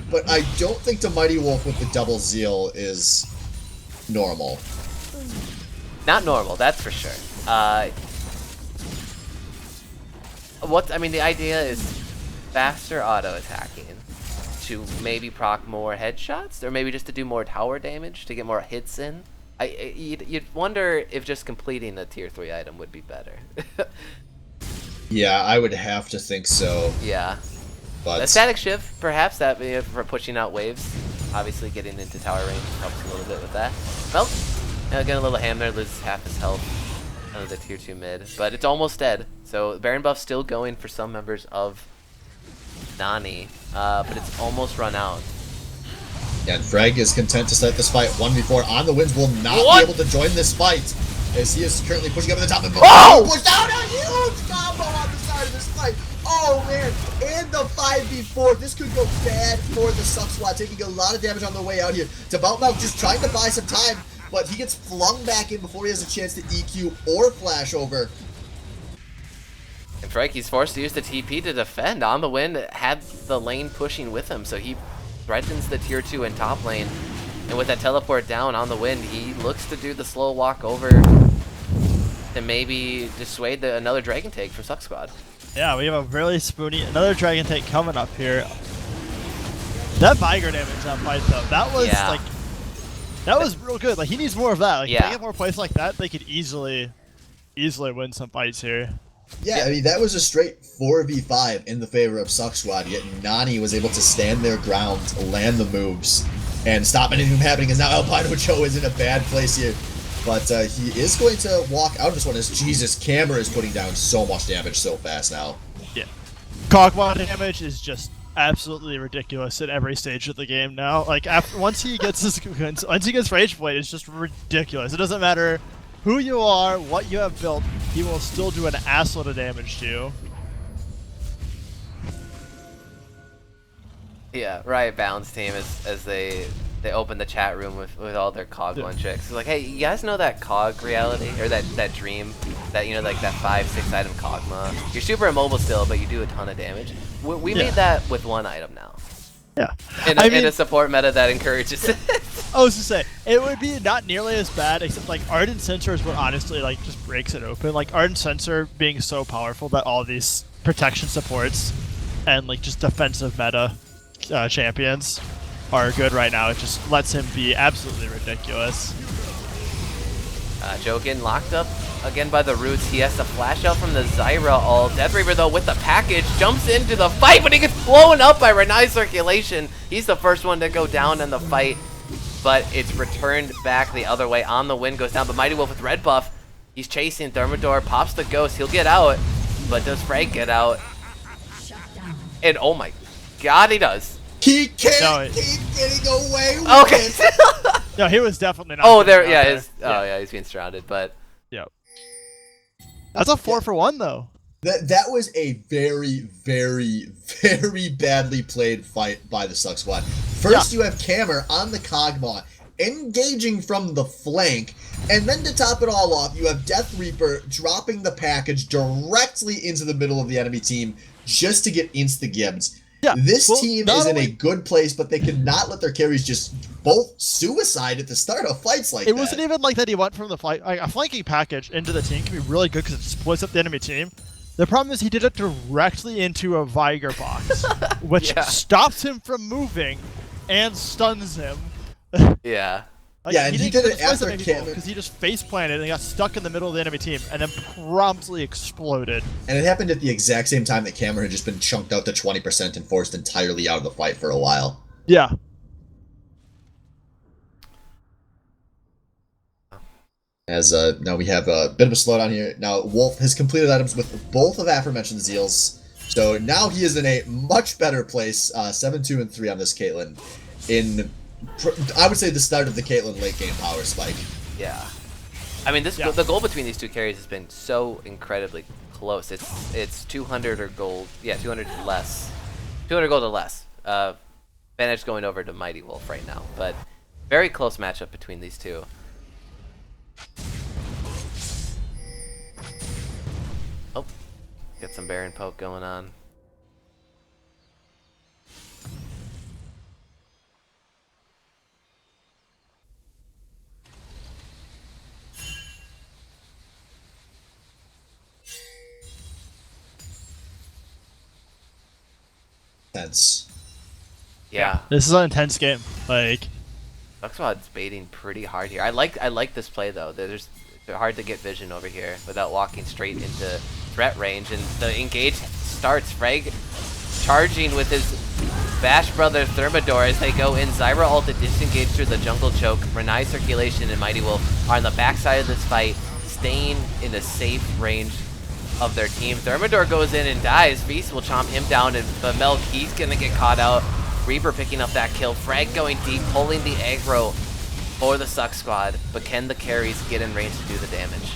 but I don't think the Mighty Wolf with the double zeal is normal. Not normal, that's for sure. I mean, the idea is faster auto attacking to maybe proc more headshots, or maybe just to do more tower damage to get more hits in. You'd wonder if just completing a tier 3 item would be better. Yeah, I would have to think so. Yeah. But A static shift, perhaps, that for pushing out waves. Obviously, getting into tower range helps a little bit with that. Well, getting a little ham there, loses half his health. The tier 2 mid, but it's almost dead. So Baron buff still going for some members of NANI, but it's almost run out. Yeah, and Freg is content to start this fight 1v4 on the wins. Will not be able to join this fight as he is currently pushing up at the top. And push down a huge combo on the side of this fight. Oh man, and the 5v4. This could go bad for the SUCC squad, taking a lot of damage on the way out here. Devoutmouth just trying to buy some time, but he gets flung back in before he has a chance to EQ or flash over. And Frankie's forced to use the TP to defend. On the Wind had the lane pushing with him, so he threatens the tier 2 in top lane. And with that teleport down On the Wind, he looks to do the slow walk over to maybe dissuade another Dragon Take from SUCC squad. Yeah, we have a really spoony, another Dragon Take coming up here. That Viger damage on fight though, that was like, that was real good. Like he needs more of that. Like if they get more plays like that, they could easily win some fights here. Yeah, I mean, that was a straight 4v5 in the favor of SUCC squad, yet Nani was able to stand their ground, land the moves, and stop anything from happening, as now Albino Joe is in a bad place here. But he is going to walk out of this one as, Jesus, Camera is putting down so much damage so fast now. Yeah. Kog'Maw damage is just absolutely ridiculous at every stage of the game now. Like, once he gets Rage Blade, it's just ridiculous. It doesn't matter who you are, what you have built, he will still do an assload of damage to you. Yeah, Riot Balance team as they open the chat room with all their Cog one tricks. It's like, hey, you guys know that Cog reality or that dream that like that 5-6 item Kog'Maw. You're super immobile still, but you do a ton of damage. We made that with one item now. Yeah. In a support meta that encourages it. I was to say, it would be not nearly as bad, except like Ardent Sensor is what honestly like just breaks it open. Like Ardent Sensor being so powerful that all these protection supports and like just defensive meta champions are good right now. It just lets him be absolutely ridiculous. Joe getting locked up again by the roots. He has to flash out from the Zyra ult. Death Reaver though with the package jumps into the fight, but he gets blown up by Renai's circulation. He's the first one to go down in the fight, but it's returned back the other way. On the Wind goes down, but Mighty Wolf with red buff. He's chasing Thermidor, pops the ghost. He'll get out, but does Frank get out? And oh my god, he does. He can't keep getting away with it. No, he was definitely not. Oh, there, yeah, he's being surrounded, but yeah, that's a 4-for-1 though. That was a very, very, very badly played fight by the SUCC squad. First, you have Cammer on the Kog'Maw, engaging from the flank, and then to top it all off, you have Death Reaper dropping the package directly into the middle of the enemy team just to get insta-gibbed. Yeah, this team is in a good place, but they cannot let their carries just both suicide at the start of fights like that. It wasn't even like that he went from the flank. Like, a flanking package into the team can be really good because it splits up the enemy team. The problem is he did it directly into a Viger box, which stops him from moving and stuns him. Yeah. Like, yeah, and he did it after Camera, because he just face planted and got stuck in the middle of the enemy team and then promptly exploded. And it happened at the exact same time that Camera had just been chunked out to 20% and forced entirely out of the fight for a while. Yeah. As now we have a bit of a slowdown here. Now Wolf has completed items with both of aforementioned Zeals, so now he is in a much better place. 7-2 and 3 on this Caitlyn. I would say the start of the Caitlyn late game power spike. Yeah. I mean, the goal between these two carries has been so incredibly close. It's 200 or gold. Yeah, 200 less. 200 gold or less. Advantage going over to Mighty Wolf right now, but very close matchup between these two. Oh, get some Baron poke going on. Tense. Yeah. This is an intense game. Like, SUCC squad's baiting pretty hard here. I like this play though. They're hard to get vision over here without walking straight into threat range, and the engage starts. Frag charging with his Bash Brother Thermidor as they go in. Zyra ult to disengage through the jungle choke. Renai Circulation and Mighty Wolf are on the backside of this fight, staying in the safe range of their team. Thermidor goes in and dies. Feast will chomp him down, but Melk, he's gonna get caught out. Reaper picking up that kill. Frag going deep, pulling the aggro for the SUCC squad, but can the carries get in range to do the damage?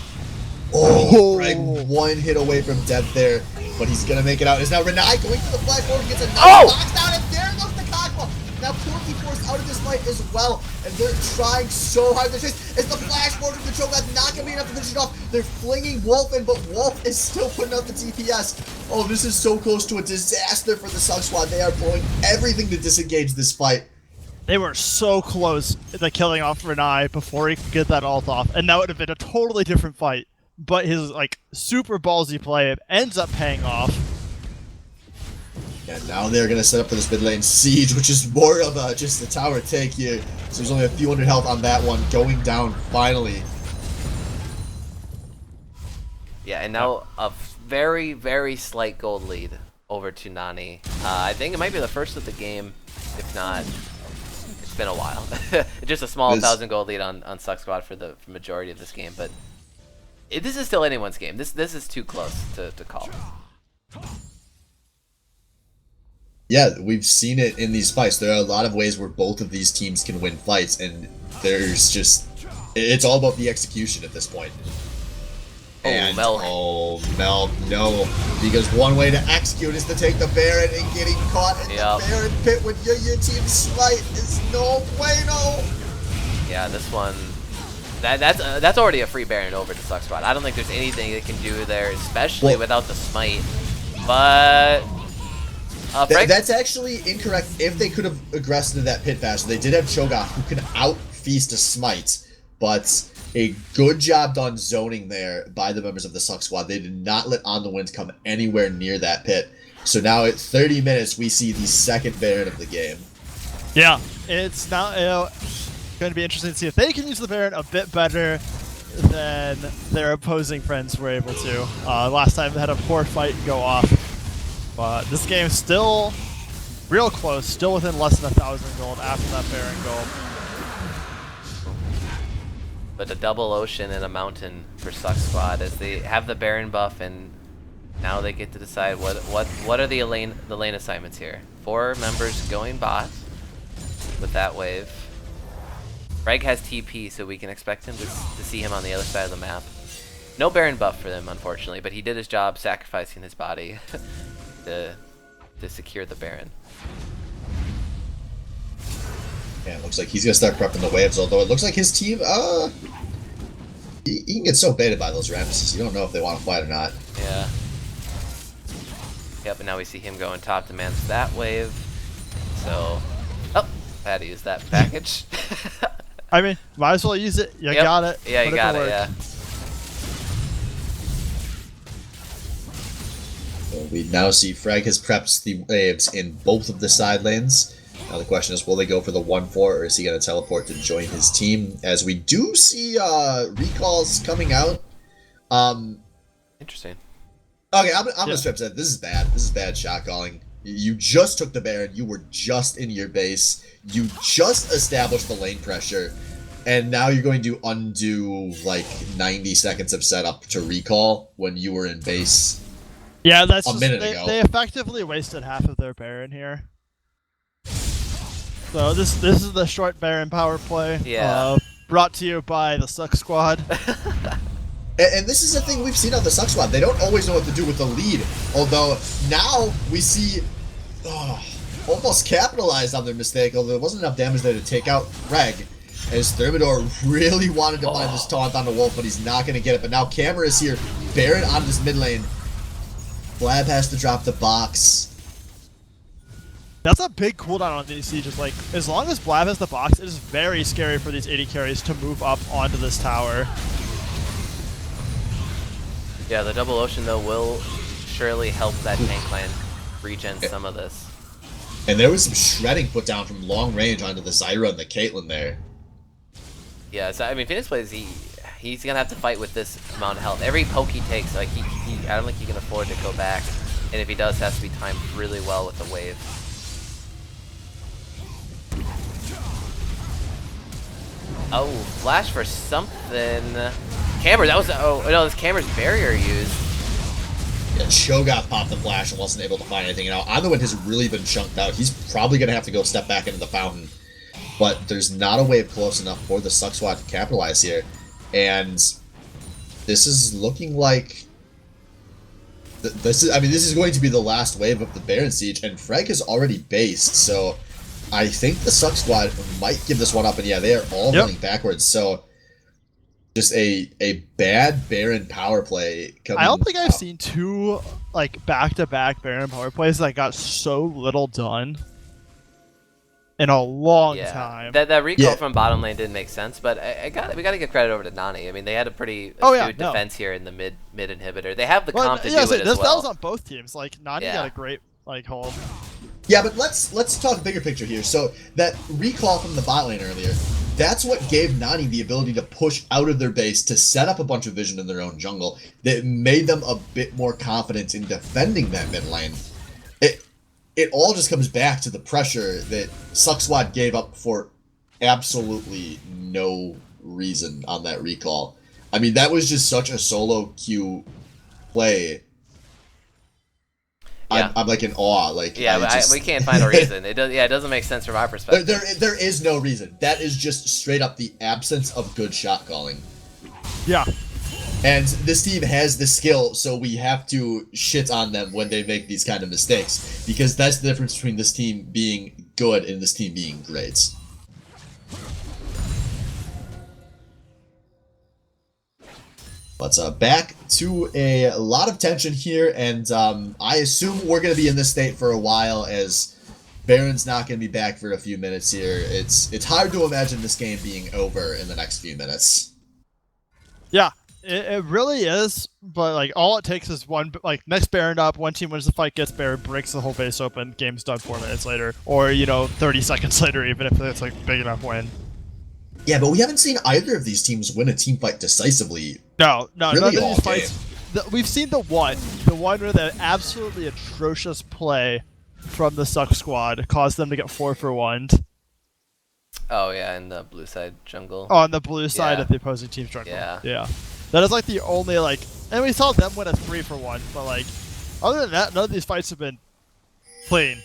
Oh, Greg, one hit away from death there, but he's gonna make it out. Is now Renai going for the flash forward, gets a nice box down, and there goes the cockball. Now Corky forced out of this fight as well, and they're trying so hard to chase. It's the flash forward from the choke, that's not gonna be enough to finish it off. They're flinging Wolf in, but Wolf is still putting out the TPS. Oh, this is so close to a disaster for the SUCC squad. They are blowing everything to disengage this fight. They were so close to killing off Renai before he could get that ult off, and that would have been a totally different fight. But his like super ballsy play ends up paying off. And now they're gonna set up for this mid lane siege, which is more of a just a tower take here. So there's only a few hundred health on that one, going down finally. Yeah, and now a very, very slight gold lead over to NANI. I think it might be the first of the game, if not. It's been a while. Just a small 1,000 gold lead on SUCC squad for the majority of this game, but this is still anyone's game. This is too close to call. Yeah, we've seen it in these fights. There are a lot of ways where both of these teams can win fights, and there's just it's all about the execution at this point. And Melk. Oh, Melk, no. Because one way to execute is to take the Baron, and getting caught in the Baron pit with your team's smite is no bueno. Yeah, this one. That's already a free Baron over to SUCC squad. I don't think there's anything they can do there, especially without the smite. But that's actually incorrect. If they could have aggressed into that pit faster, they did have Cho'Gath who can out-feast a smite, but a good job done zoning there by the members of the SUCC squad. They did not let On the Wind come anywhere near that pit. So now at 30 minutes, we see the second Baron of the game. Yeah, it's now going to be interesting to see if they can use the Baron a bit better than their opposing friends were able to. Last time they had a poor fight go off. But this game's still real close, still within less than 1,000 gold after that Baron gold. But a double ocean and a mountain for SUCC squad as they have the Baron buff, and now they get to decide what are the lane assignments here. 4 members going bot with that wave. Reg has TP, so we can expect him to see him on the other side of the map. No Baron buff for them, unfortunately, but he did his job sacrificing his body to secure the Baron. Yeah, it looks like he's gonna start prepping the waves, although it looks like his team, he can get so baited by those Ramesses, you don't know if they want to fight or not. Yeah. Yep, and now we see him going top to manage that wave. So, oh, I had to use that package. I mean, might as well use it. You got it. Yeah, you got it, yeah. So we now see Frag has prepped the waves in both of the side lanes. Now the question is, will they go for the 1-4, or is he going to teleport to join his team? As we do see recalls coming out. Interesting. Okay, I'm gonna strip that. This is bad. This is bad shot calling. You just took the Baron. You were just in your base. You just established the lane pressure. And now you're going to undo like 90 seconds of setup to recall when you were in base. Yeah, that's a minute ago. They effectively wasted half of their Baron here. So this is the short Baron power play. Yeah. Brought to you by the SUCC squad. And this is the thing we've seen on the SUCC squad. They don't always know what to do with the lead. Although now we see almost capitalized on their mistake. Although there wasn't enough damage there to take out Reg. As Thermidor really wanted to find this taunt on the Wolf, but he's not going to get it. But now Camera is here. Baron on this mid lane. Blab has to drop the box. That's a big cooldown on these sieges. Like, as long as Blab has the box, it is very scary for these AD carries to move up onto this tower. Yeah, the double ocean though will surely help that tank lane regen some of this. And there was some shredding put down from long range onto the Zyra and the Caitlyn there. Yeah, so I mean, Phoenix plays he's gonna have to fight with this amount of health. Every poke he takes, like I don't think he can afford to go back And if he does, it has to be timed really well with the wave. Oh, flash for something. Camera, that was, oh no, this camera's barrier used. Yeah, Shogoth popped the flash and wasn't able to find anything. Now, Onwin has really been chunked out. He's probably going to have to go step back into the fountain. But there's not a wave close enough for the SUCC squad to capitalize here. And this is looking like... This is going to be the last wave of the Baron Siege, and Freg is already based, so I think the SUCC squad might give this one up, and yeah, they are all running backwards, so just a bad Baron power play coming. I don't think I've seen two like back-to-back Baron power plays that got so little done in a long time. That recall from bottom lane didn't make sense, but we got to give credit over to NANI. I mean, they had a pretty astute defense here in the mid inhibitor. They have the comp to do it as well. That was on both teams. Like NANI got a great hold. Yeah, but let's talk bigger picture here. So that recall from the bot lane earlier, that's what gave NANI the ability to push out of their base to set up a bunch of vision in their own jungle. That made them a bit more confident in defending that mid lane. It all just comes back to the pressure that SUCC squad gave up for absolutely no reason on that recall. I mean, that was just such a solo queue play. Yeah. I'm like in awe. Like, we can't find a reason. It doesn't make sense from our perspective. There is no reason. That is just straight up the absence of good shot calling. Yeah. And this team has the skill, so we have to shit on them when they make these kind of mistakes, because that's the difference between this team being good and this team being great. But back to a lot of tension here, and I assume we're going to be in this state for a while, as Baron's not going to be back for a few minutes here. It's hard to imagine this game being over in the next few minutes. Yeah. It really is, but like all it takes is one, like next Baron up, one team wins the fight, gets Baron, breaks the whole base open, game's done 4 minutes later, or 30 seconds later, even if it's like big enough win. Yeah, but we haven't seen either of these teams win a team fight decisively. No, really none of these fights. We've seen the one where the absolutely atrocious play from the SUCC squad caused them to get 4 for 1. Oh yeah, in the blue side jungle. On the blue side of the opposing team's jungle. Yeah. That is like the only and we saw them win a 3 for 1, but like other than that, none of these fights have been clean.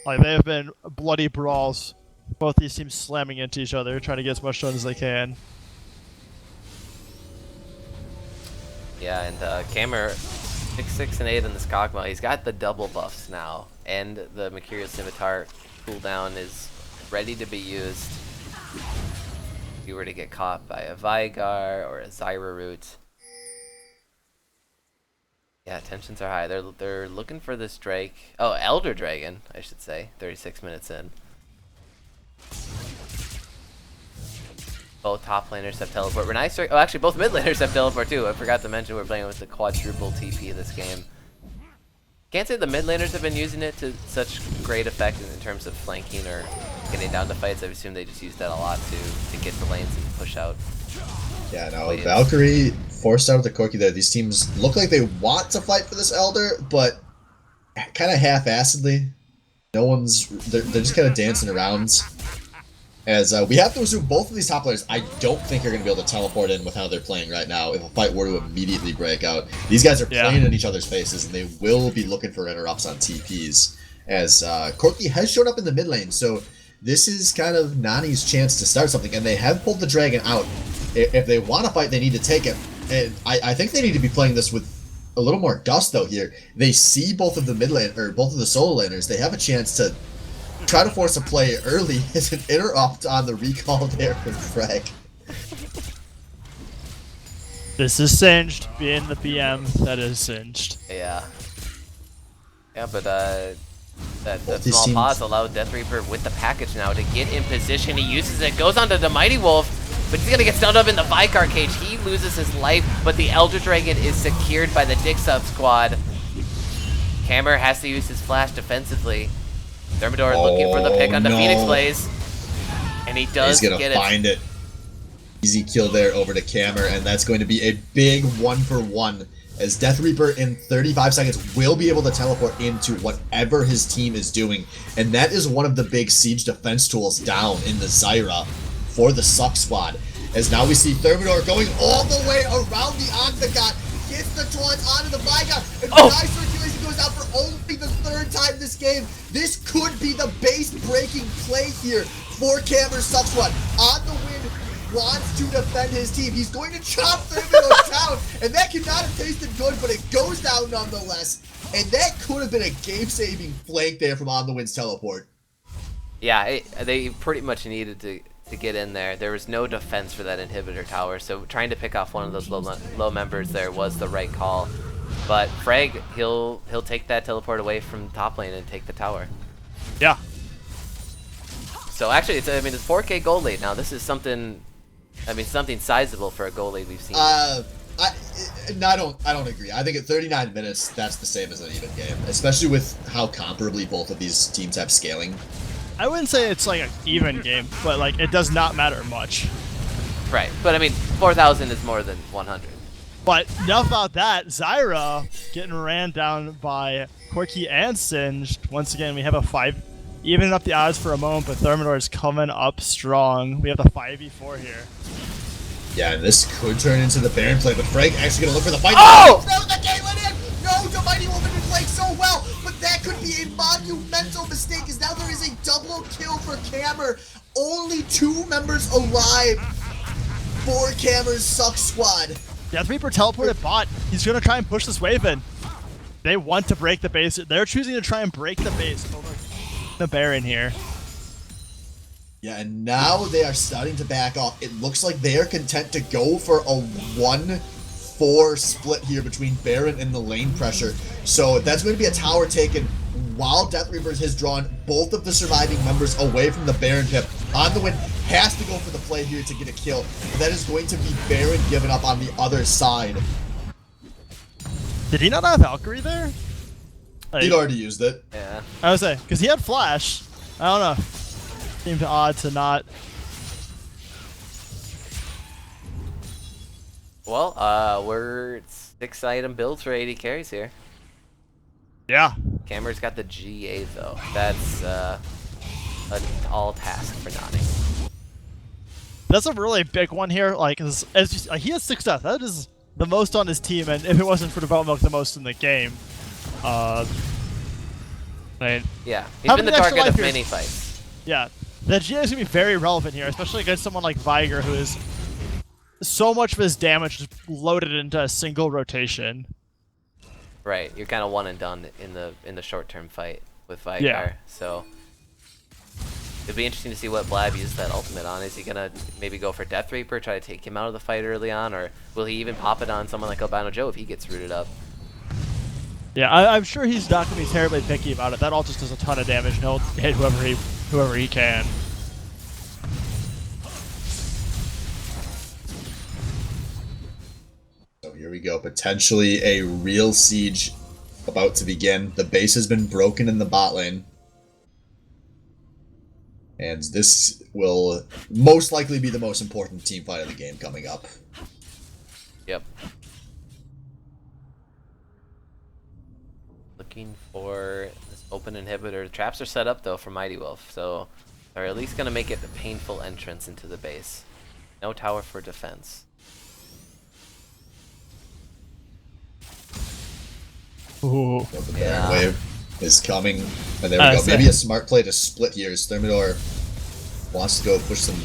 Like they have been bloody brawls. Both these teams slamming into each other, trying to get as much done as they can. Yeah, and Kamer 6, 6, and 8 in the Skogma. He's got the double buffs now, and the Mercurial Scimitar cooldown is ready to be used. If you were to get caught by a Vigar or a Zyra root. Yeah, tensions are high. They're looking for this Drake. Oh, Elder Dragon, I should say. 36 minutes in. Both top laners have teleport. Actually, both mid laners have teleport too. I forgot to mention we're playing with the quadruple TP this game. Can't say the mid laners have been using it to such great effect in terms of flanking or getting down to fights. I assume they just use that a lot to get the lanes and push out. Yeah, no, Valkyrie forced out of the Corki there. These teams look like they want to fight for this Elder, but kind of half-assedly. They're just kind of dancing around. As we have to assume both of these top players, I don't think are going to be able to teleport in with how they're playing right now if a fight were to immediately break out. These guys are playing in each other's faces, and they will be looking for interrupts on TPs. As Corki has shown up in the mid lane, so this is kind of NANI's chance to start something, and they have pulled the dragon out. If they want to fight, they need to take it. And I think they need to be playing this with a little more gusto here. They see both of the mid lane, or both of the solo laners. They have a chance to try to force a play early as an interrupt on the recall there from Freg. This is singed. Being the BM, that is singed. Yeah. Yeah, but that small pause allowed Death Reaper with the package now to get in position. He uses it, goes onto the Mighty Wolf, but he's gonna get stunned up in the Vicar cage. He loses his life, but the Elder Dragon is secured by the Dixup squad. Kamer has to use his flash defensively. Thermidor looking for the pick on the Phoenix Blaze, and he does get it. He's gonna find it. Easy kill there over to Kamer, and that's going to be a big 1-for-1 as Death Reaper in 35 seconds will be able to teleport into whatever his team is doing, and that is one of the big siege defense tools down in the Zyra for the SUCC squad. As now we see Thermidor going all the way around the Octagon, gets the taunts onto the Vigon, and Sky Circulation goes out for only the 3rd time this game. This could be the base-breaking play here for Cammer's SUCC squad. On the win, wants to defend his team. He's going to chop Thermidor down, and that could not have tasted good, but it goes down nonetheless. And that could have been a game-saving flank there from On the Wind's teleport. Yeah, they pretty much needed to get in there. There was no defense for that inhibitor tower, so trying to pick off one of those low members there was the right call. But Frag, he'll take that teleport away from top lane and take the tower. Yeah. So actually, it's 4K gold lead now. This is something. Something sizable for a goal lead we've seen. I don't agree. I think at 39 minutes, that's the same as an even game, especially with how comparably both of these teams have scaling. I wouldn't say it's like an even game, but like it does not matter much. Right, but 4,000 is more than 100. But enough about that. Zyra getting ran down by Corki and Singed. Once again, we have a 5, evening up the odds for a moment, but Thermidor is coming up strong. We have the 5v4 here. Yeah, and this could turn into the Baron play, but Frank actually gonna look for the fight. Oh! Throws the Galen in! No, the Mighty Wolf had been playing so well, but that could be a monumental mistake, as now there is a double kill for Cammer. Only 2 members alive for Cammer's SUCC squad. Death Reaper teleported bot. He's gonna try and push this wave in. They want to break the base. They're choosing to try and break the base over the Baron here. Yeah, and now they are starting to back off. It looks like they are content to go for a 1-4 split here between Baron and the lane pressure. So that's going to be a tower taken while Death Reapers has drawn both of the surviving members away from the Baron pip. On the Win has to go for the play here to get a kill. But that is going to be Baron given up on the other side. Did he not have Valkyrie there? Like, He'd already used it. Yeah. I would say, because he had Flash. I don't know. Seemed odd to not. Well, we're 6-item builds for 80 carries here. Yeah. Cammer's got the GA though. That's an all task for Nani. That's a really big one here. Like, as he has 6 deaths. That is the most on his team, and if it wasn't for Development Milk, the most in the game. Yeah, he's having been the the extra target of life here many is- fights. Yeah, the GA is going to be very relevant here, especially against someone like Viger, who is so much of his damage is loaded into a single rotation. Right, you're kind of one and done in the short-term fight with Vigar. Yeah. So it'd be interesting to see what Blab uses that ultimate on. Is he gonna maybe go for Death Reaper, try to take him out of the fight early on, or will he even pop it on someone like Albino Joe if he gets rooted up? Yeah, I'm sure he's not going to be terribly picky about it. That all just does a ton of damage, and he'll hit whoever he can. So here we go. Potentially a real siege about to begin. The base has been broken in the bot lane. And this will most likely be the most important team fight of the game coming up. Yep. Looking for this open inhibitor. Traps are set up though for Mighty Wolf, so they're at least gonna make it a painful entrance into the base. No tower for defense. Ooh. So the Yeah. Baron wave is coming. And there we go. Maybe a smart play to split here as Thermidor wants to go push some.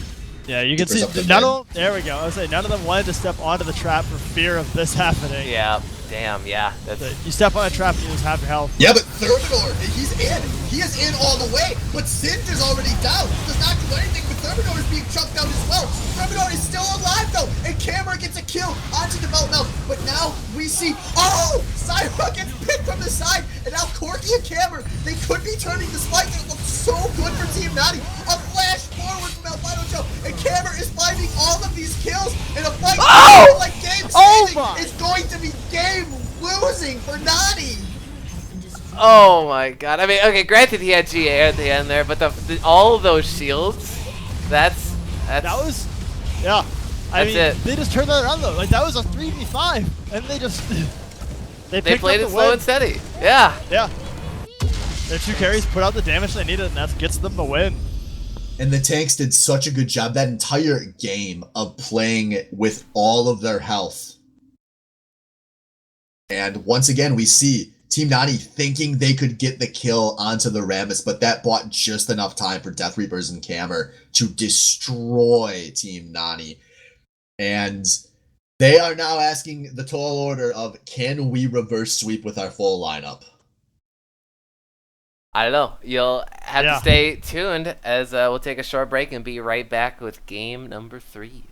Yeah, you can see Keepers up the none mid. of them. There we go. I was saying none of them wanted to step onto the trap for fear of this happening. Yeah, damn, yeah. That's So you step on a trap, you lose half your health. Yeah, but Thermidor, he's in. He is in all the way. But Singe is already down. Does not do anything, but Thermidor is being chucked down as well. Thermidor is still alive though, and Camera gets a kill onto Development. But now we see, oh, Cyra gets picked from the side, and now Corky and Camera, they could be turning this fight. It looks so good for Team Nani. A flash forward from Albino Joe, and Camera is finding all of these kills in a fight like game saving. my. It's going to be game losing for Nani. Oh my god. I mean, okay, granted he had GA at the end there, but all of those shields, that's That was, yeah. I That's mean, it. they just turned that around though. Like that was a 3v5, and they just They picked played up it the slow win. and steady. Yeah. Yeah. Their 2 carries put out the damage they needed, and that gets them the win. And the tanks did such a good job that entire game of playing with all of their health. And once again, we see Team NANI thinking they could get the kill onto the Rammus, but that bought just enough time for Death Reapers and Cammer to destroy Team NANI. And they are now asking the tall order of, can we reverse sweep with our full lineup? I don't know. You'll have Yeah. to stay tuned as we'll take a short break and be right back with game number 3.